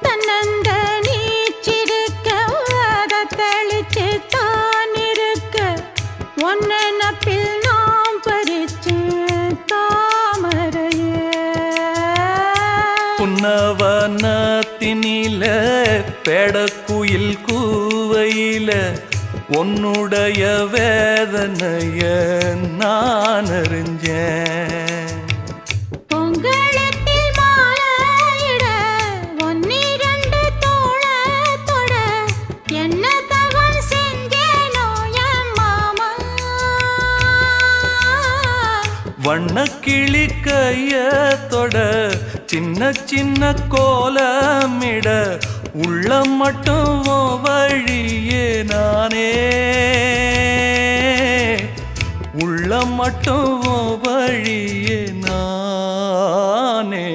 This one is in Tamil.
தன்னந்த நீச்சிருக்க அதை தெளிச்சு தான் இருக்க ஒன்னு நப்பில் நாம் பறிச்சு தாமரைய புன்னவனத்தினில பெடக்குயில் கூவையில உன்னுடைய வேதனைய நான் அறிஞ்சேன் பொங்கலத்தில் மாலையிட ஒன்னிரண்டு தோளத்தொட என்ன தவம் செஞ்சேனோ என் மாமா வண்ணக்கிளி கையத்தொட சின்ன சின்ன கோலமிட உள்ளம் மட்டும் வழியே நானே உள்ளம் மட்டும் வழியே நானே